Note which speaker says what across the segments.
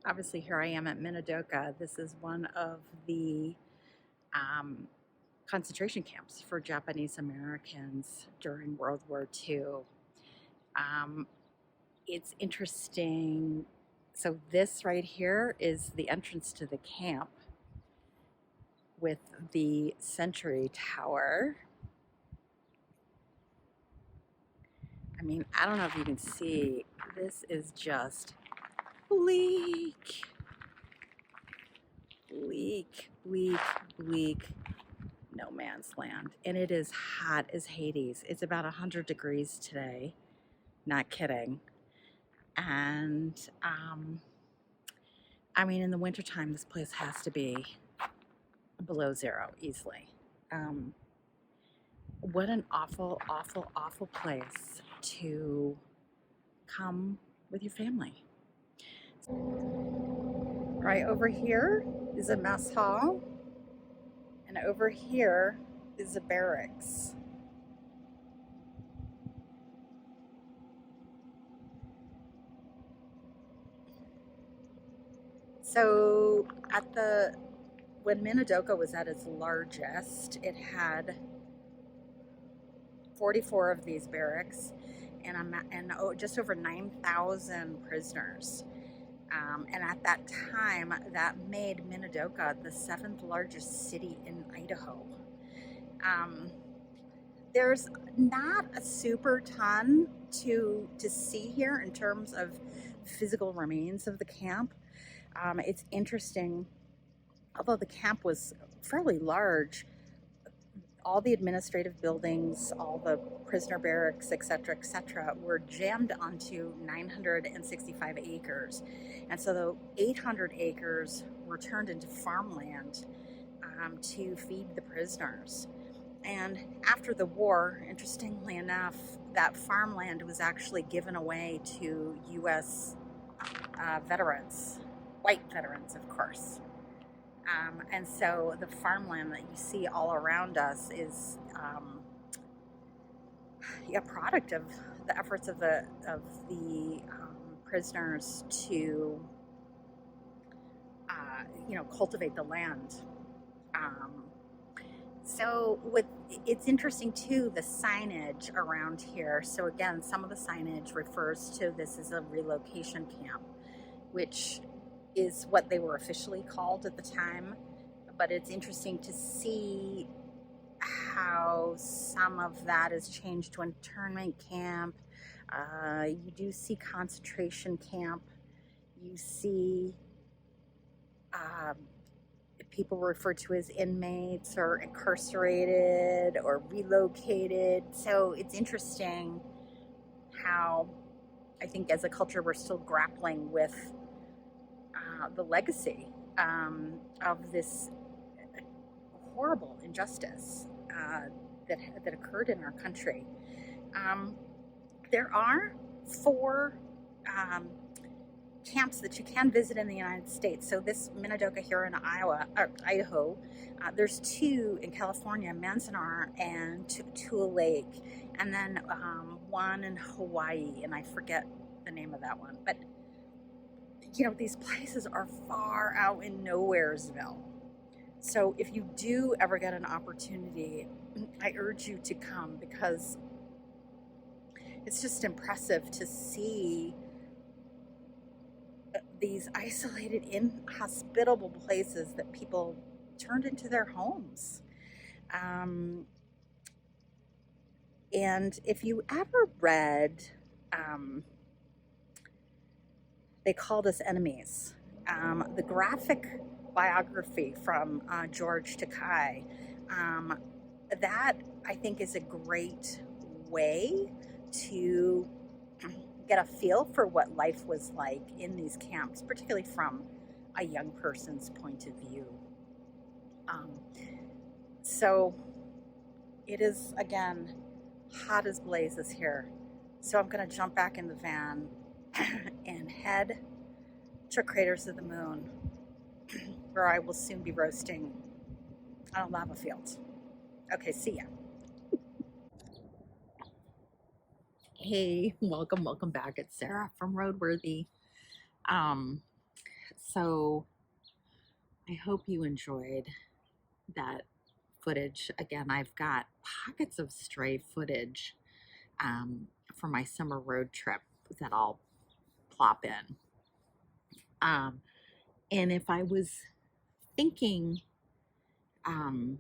Speaker 1: obviously here I am at Minidoka. This is one of the um, concentration camps for Japanese Americans during World War II. Um, it's interesting. So this right here is the entrance to the camp with the sentry tower. I mean, I don't know if you can see, this is just bleak, bleak, bleak, bleak, no man's land. And it is hot as Hades. It's about 100 degrees today. Not kidding. And I mean, in the wintertime, this place has to be below zero easily. What an awful, awful, awful place to come with your family. Right over here is a mess hall, and over here is a barracks. So when Minidoka was at its largest, it had 44 of these barracks and just over 9,000 prisoners. And at that time, that made Minidoka the 7th largest city in Idaho. There's not a super ton to see here in terms of physical remains of the camp. It's interesting, although the camp was fairly large, all the administrative buildings, all the prisoner barracks, etc., were jammed onto 965 acres. And so the 800 acres were turned into farmland to feed the prisoners. And after the war, interestingly enough, that farmland was actually given away to U.S. Veterans, white veterans, of course. And so the farmland that you see all around us is a product of the efforts of the prisoners to cultivate the land. So it's interesting too, the signage around here. So again, some of the signage refers to this as a relocation camp, which is what they were officially called at the time. But it's interesting to see how some of that has changed to internment camp. You do see concentration camp. You see people referred to as inmates or incarcerated or relocated. So it's interesting how I think as a culture we're still grappling with the legacy of this horrible injustice that occurred in our country. There are 4 camps that you can visit in the United States. So this Minidoka here in Idaho, there's 2 in California, Manzanar and Tule Lake, and then one in Hawaii, and I forget the name of that one. But these places are far out in Nowheresville. So if you do ever get an opportunity, I urge you to come, because it's just impressive to see these isolated, inhospitable places that people turned into their homes. And if you ever read They Called Us Enemies, the graphic biography from George Takei, that I think is a great way to get a feel for what life was like in these camps, particularly from a young person's point of view. So it is, again, hot as blazes here. So I'm going to jump back in the van and head to Craters of the Moon, where I will soon be roasting on a lava field. Okay, see ya. Hey, welcome back. It's Sarah from Roadworthy. So I hope you enjoyed that footage. Again, I've got pockets of stray footage for my summer road trip that I'll plop in. And if I was thinking, I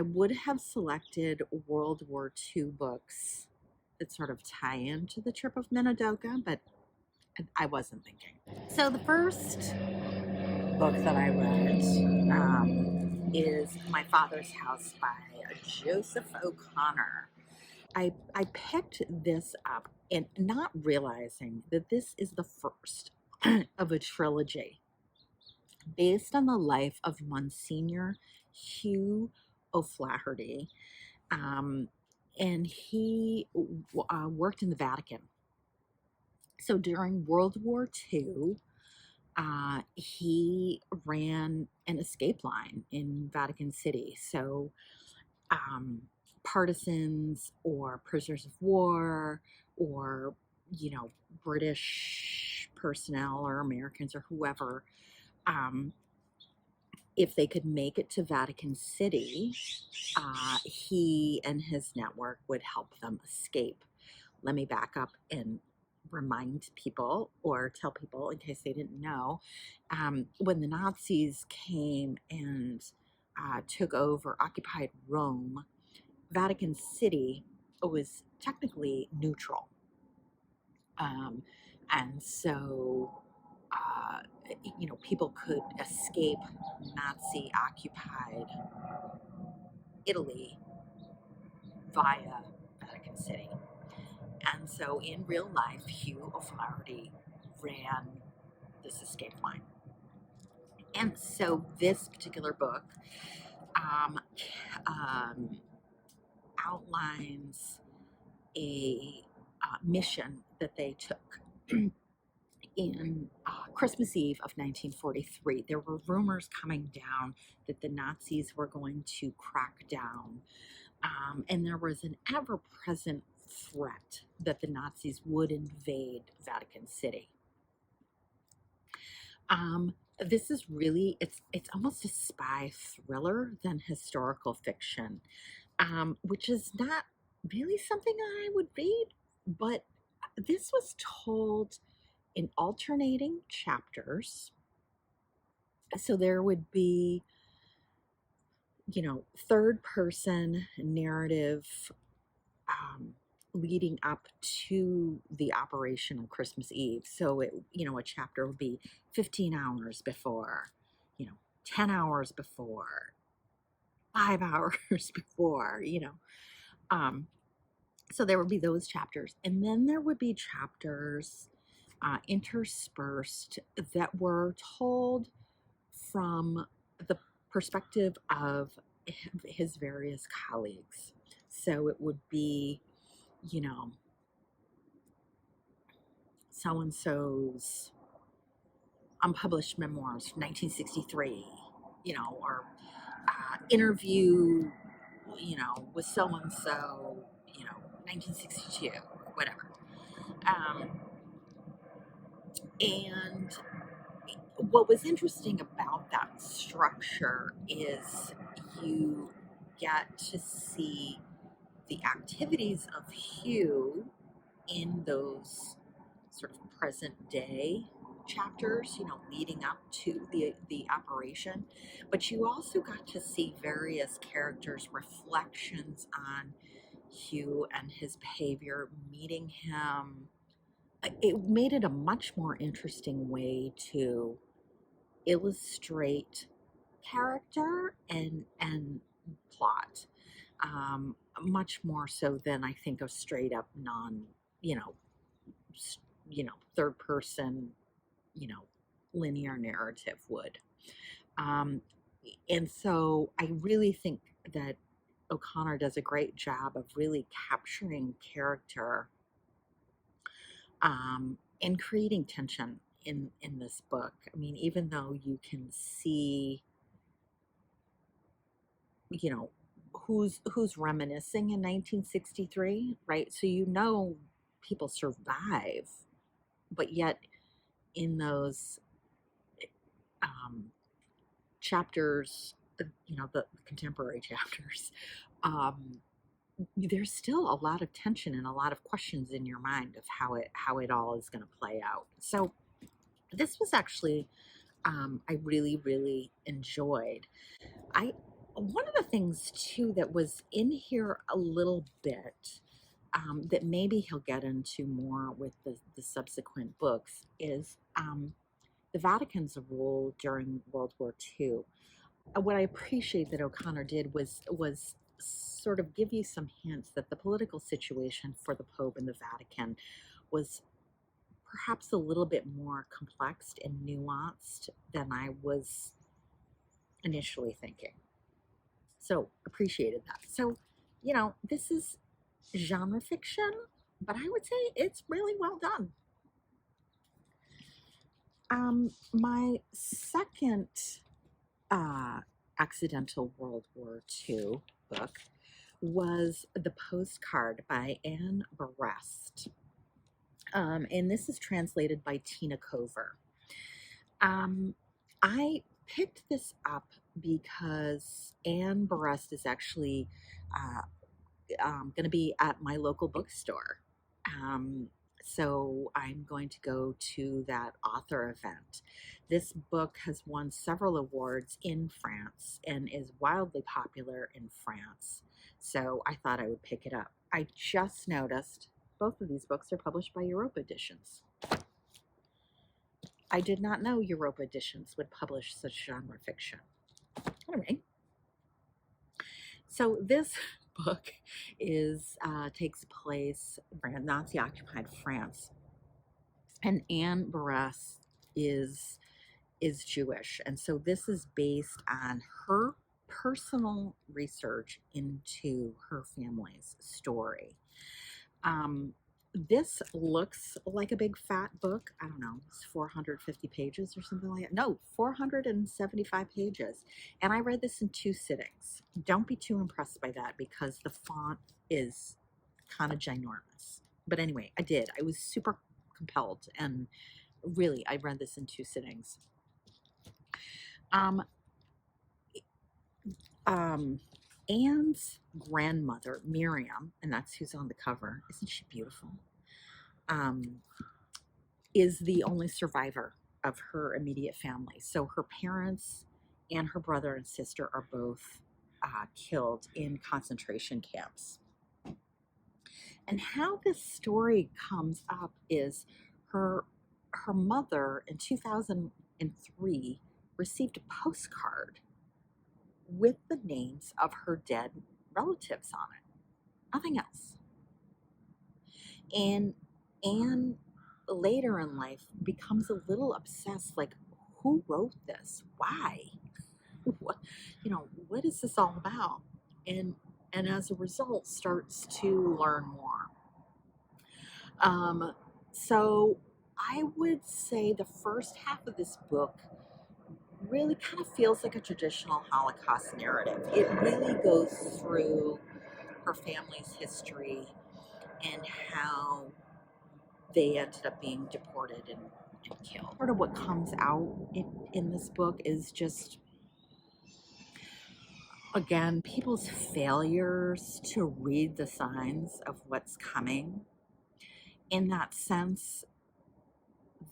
Speaker 1: would have selected World War II books that sort of tie into the trip of Minidoka, but I wasn't thinking. So the first book that I read is My Father's House by Joseph O'Connor. I picked this up and not realizing that this is the first of a trilogy based on the life of Monsignor Hugh O'Flaherty. And he worked in the Vatican. So during World War II, he ran an escape line in Vatican City. So partisans or prisoners of war or, British personnel or Americans or whoever, if they could make it to Vatican City, he and his network would help them escape. Let me back up and remind people or tell people in case they didn't know. When the Nazis came and took over, occupied Rome, Vatican City was technically neutral. And so, people could escape Nazi occupied Italy via Vatican City. And so in real life, Hugh O'Flaherty ran this escape line. And so this particular book outlines a mission that they took in Christmas Eve of 1943. There were rumors coming down that the Nazis were going to crack down, and there was an ever-present threat that the Nazis would invade Vatican City. This is really, it's almost a spy thriller than historical fiction, which is not really something I would read, but this was told in alternating chapters. So there would be, third person narrative leading up to the operation on Christmas Eve. So a chapter would be 15 hours before, 10 hours before, 5 hours before, so there would be those chapters. And then there would be chapters interspersed that were told from the perspective of his various colleagues. So it would be, so-and-so's unpublished memoirs from 1963, or interview, with so-and-so, 1962, whatever. And what was interesting about that structure is you get to see the activities of Hugh in those sort of present day chapters, leading up to the operation. But you also got to see various characters' reflections on Hugh and his behavior, meeting him. It made it a much more interesting way to illustrate character and plot, much more so than I think a straight up third person, linear narrative would. And so I really think that O'Connor does a great job of really capturing character and creating tension in this book. I mean, even though you can see, who's reminiscing in 1963, right? So people survive, but yet in those
Speaker 2: chapters, the contemporary chapters, there's still a lot of tension and a lot of questions in your mind of how it all is going to play out. So this was actually I really really enjoyed. I One of the things too that was in here a little bit, that maybe he'll get into more with the subsequent books is the Vatican's role during World War II. What I appreciate that O'Connor did was sort of give you some hints that the political situation for the Pope and the Vatican was perhaps a little bit more complex and nuanced than I was initially thinking. So appreciated that. So, this is genre fiction, but I would say it's really well done. My second uh, accidental World War II book was The Postcard by Anne Berest. And this is translated by Tina Kovar. I picked this up because Anne Berest is actually going to be at my local bookstore. Um, so I'm going to go to that author event. This book has won several awards in France and is wildly popular in France. So I thought I would pick it up. I just noticed both of these books are published by Europa Editions. I did not know Europa Editions would publish such genre fiction. Anyway, so this book takes place in Nazi-occupied France, and Anne Berest is Jewish, and so this is based on her personal research into her family's story. This looks like a big fat book. I don't know, it's 450 pages or something like that. No, 475 pages. And I read this in 2 sittings. Don't be too impressed by that because the font is kind of ginormous. But anyway, I did. I was super compelled, and really, I read this in 2 sittings. Um, Anne's grandmother, Miriam, and that's who's on the cover. Isn't she beautiful? Is the only survivor of her immediate family. So her parents and her brother and sister are both killed in concentration camps. And how this story comes up is her mother in 2003 received a postcard with the names of her dead relatives on it. Nothing else. And Anne later in life becomes a little obsessed, like, who wrote this? Why? What, what is this all about? And as a result starts to learn more. So I would say the first half of this book really kind of feels like a traditional Holocaust narrative. It really goes through her family's history and how they ended up being deported and killed. Part of what comes out in this book is just, again, people's failures to read the signs of what's coming, in that sense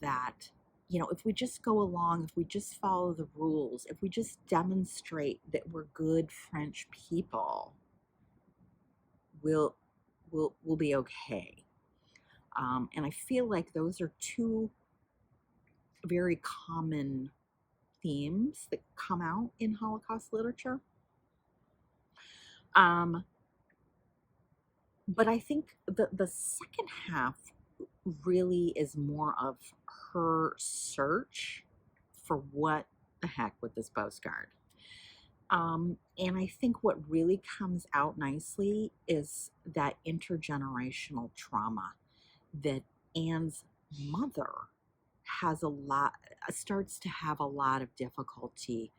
Speaker 2: that, if we just go along, if we just follow the rules, if we just demonstrate that we're good French people, we'll be okay. And I feel like those are 2 very common themes that come out in Holocaust literature. But I think the second half really is more of her search for what the heck with this postcard. And I think what really comes out nicely is that intergenerational trauma that Anne's mother starts to have a lot of difficulty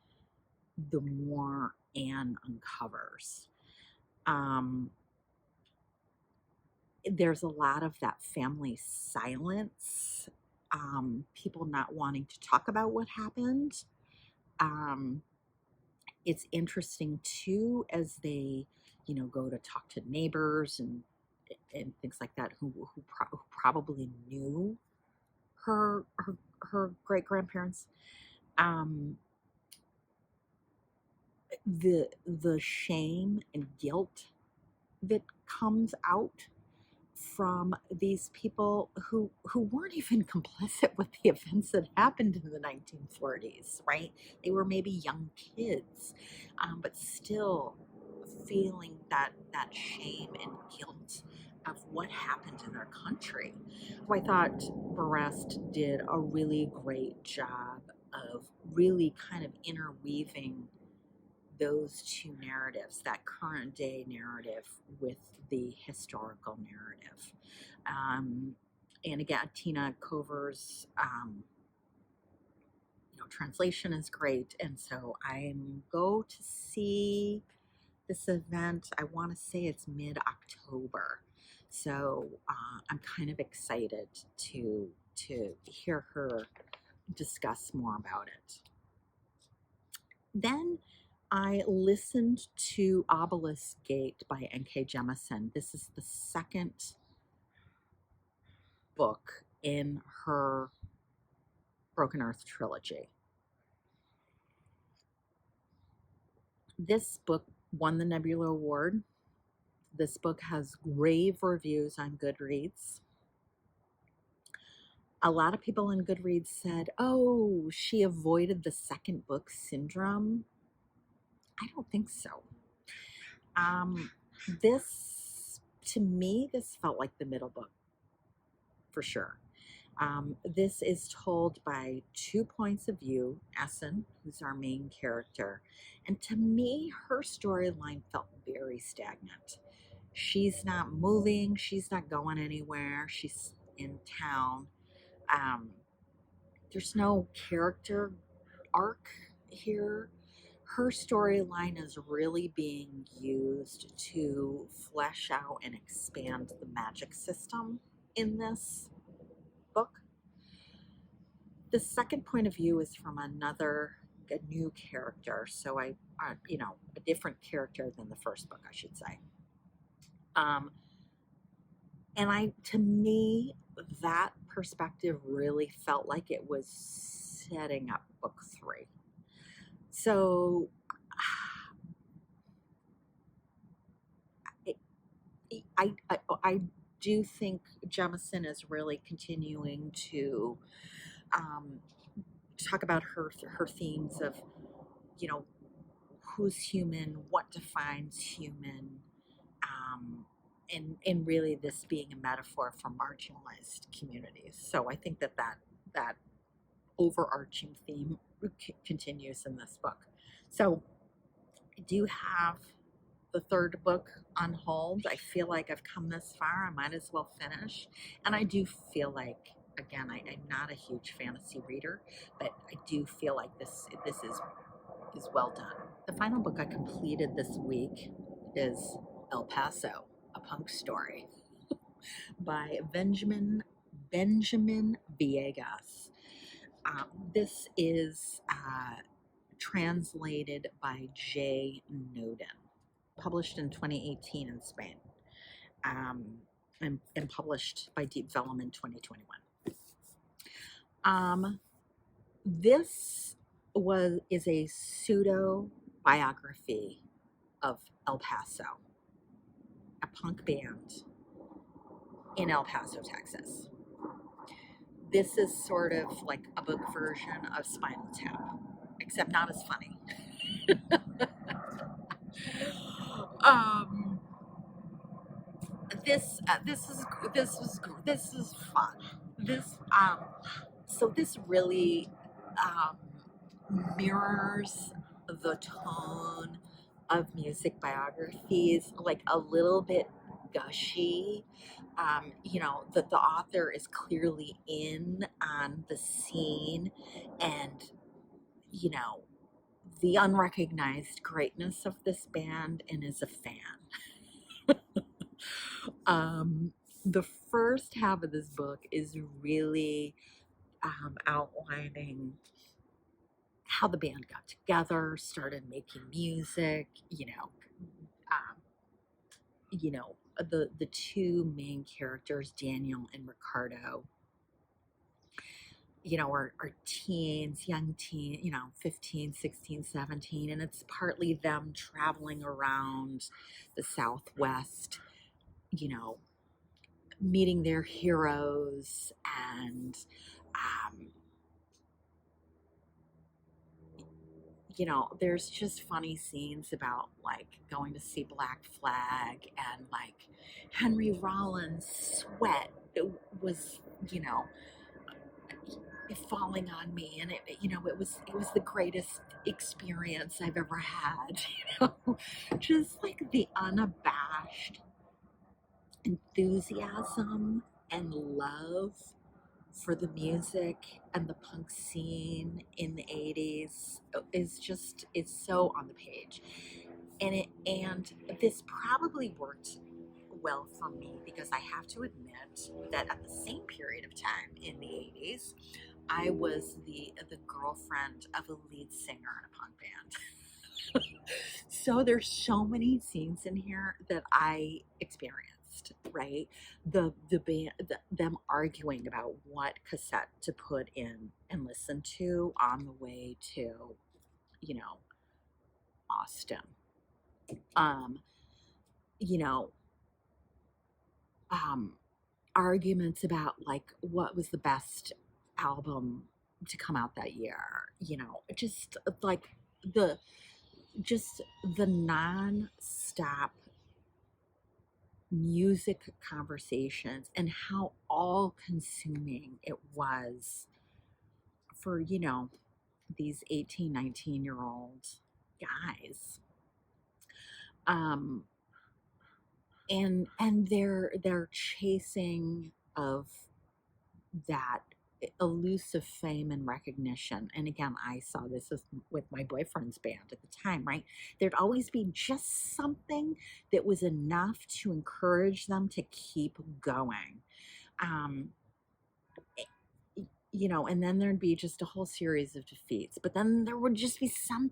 Speaker 2: the more Anne uncovers. There's a lot of that family silence, people not wanting to talk about what happened. It's interesting too as they, go to talk to neighbors and things like that who probably knew her great grandparents. Um, the shame and guilt that comes out from these people who weren't even complicit with the events that happened in the 1940s, right? They were maybe young kids, but still feeling that shame and guilt of what happened in their country. So I thought Berest did a really great job of really kind of interweaving those two narratives, that current day narrative with the historical narrative. And again, Tina Kovar's translation is great. And so I'm go to see this event. I want to say it's mid-October. So I'm kind of excited to hear her discuss more about it. Then I listened to Obelisk Gate by N.K. Jemison. This is the second book in her Broken Earth trilogy. This book won the Nebula Award. This book has rave reviews on Goodreads. A lot of people on Goodreads said, oh, she avoided the second book syndrome. I don't think so. To me, this felt like the middle book, for sure. This is told by 2 points of view. Essen, who's our main character, and to me, her storyline felt very stagnant. She's not moving. She's not going anywhere. She's in town. There's no character arc here. Her storyline is really being used to flesh out and expand the magic system in this book. The second point of view is from a new character. So a different character than the first book, I should say. To me, that perspective really felt like it was setting up book 3. So I do think Jemison is really continuing to talk about her themes of, who's human, what defines human, and really this being a metaphor for marginalized communities. So I think that overarching theme continues in this book. So I do have the third book on hold. I feel like I've come this far. I might as well finish. And I do feel like, again, I'm not a huge fantasy reader, but I do feel like this is well done. The final book I completed this week is ELPASO, a punk story by Benjamin Villegas. This is translated by J. Noden, published in 2018 in Spain, and published by Deep Vellum in 2021. This is a pseudo biography of ELPASO, a punk band in El Paso, Texas. This is sort of like a book version of Spinal Tap, except not as funny. This is fun. So this really mirrors the tone of music biographies, like a little bit gushy. That the author is clearly in on the scene, and the unrecognized greatness of this band, and is a fan. The first half of this book is really outlining how the band got together, started making music, um, the two main characters, Daniel and Ricardo, are teens, young teen, 15, 16, 17, and it's partly them traveling around the Southwest, you know, meeting their heroes and, um, there's just funny scenes about like going to see Black Flag and like Henry Rollins' sweat was, you know, falling on me, and it was the greatest experience I've ever had. Just like the unabashed enthusiasm and love for the music and the punk scene in the 80s is just, it's so on the page. And this probably worked well for me because I have to admit that at the same period of time in the 80s, I was the girlfriend of a lead singer in a punk band. So there's so many scenes in here that I experienced, right? The band, them arguing about what cassette to put in and listen to on the way to, Austin. Um, you know, um, Arguments about like what was the best album to come out that year, just like the just the non-stop music conversations and how all consuming it was for, these 18, 19-year-old guys. Um, and their chasing of that elusive fame and recognition. And again, I saw this with my boyfriend's band at the time, right? There'd always be just something that was enough to encourage them to keep going. Um, and then there'd be just a whole series of defeats, but then there would just be some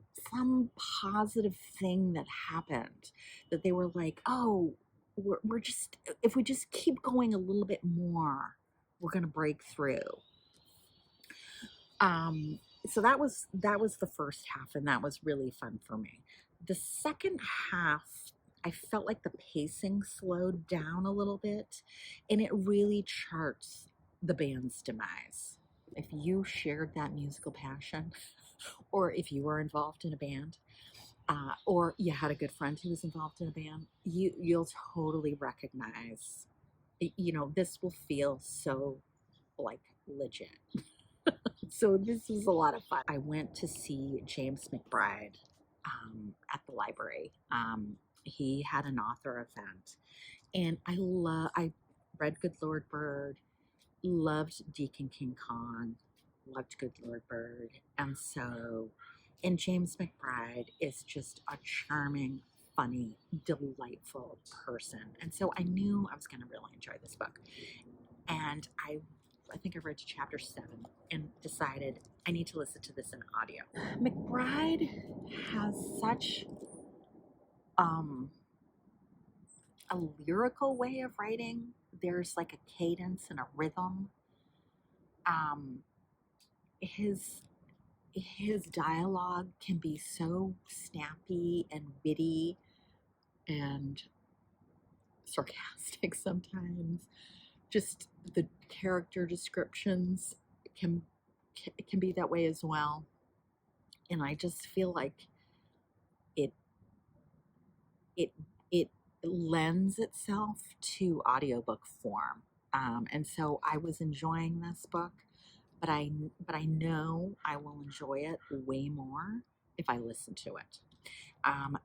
Speaker 2: positive thing that happened that they were like, oh, we're just, if we just keep going a little bit more, we're going to break through. So that was the first half, and that was really fun for me. The second half, I felt like the pacing slowed down a little bit, and it really charts the band's demise. If you shared that musical passion, or if you were involved in a band, or you had a good friend who was involved in a band, you'll totally recognize, this will feel so like legit. So this was a lot of fun. I went to see James McBride at the library. He had an author event, and I read Good Lord Bird, loved Deacon King Kong, loved Good Lord Bird, and James McBride is just a charming, funny, delightful person, and so I knew I was going to really enjoy this book. And I think I read to chapter 7 and decided I need to listen to this in audio. McBride has such a lyrical way of writing. There's like a cadence and a rhythm. His dialogue can be so snappy and witty and sarcastic sometimes. Just the character descriptions can be that way as well, and I just feel like it lends itself to audiobook form, and so I was enjoying this book, but I know I will enjoy it way more if I listen to it.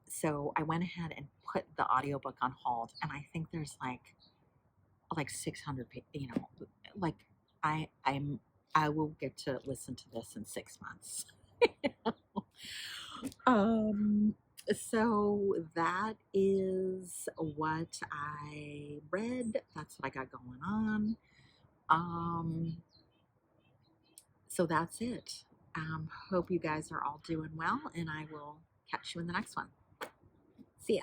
Speaker 2: So I went ahead and put the audiobook on hold, and I think there's like 600, like I will get to listen to this in 6 months. So that is what I read. That's what I got going on. So that's it. Hope you guys are all doing well, and I will catch you in the next one. See ya.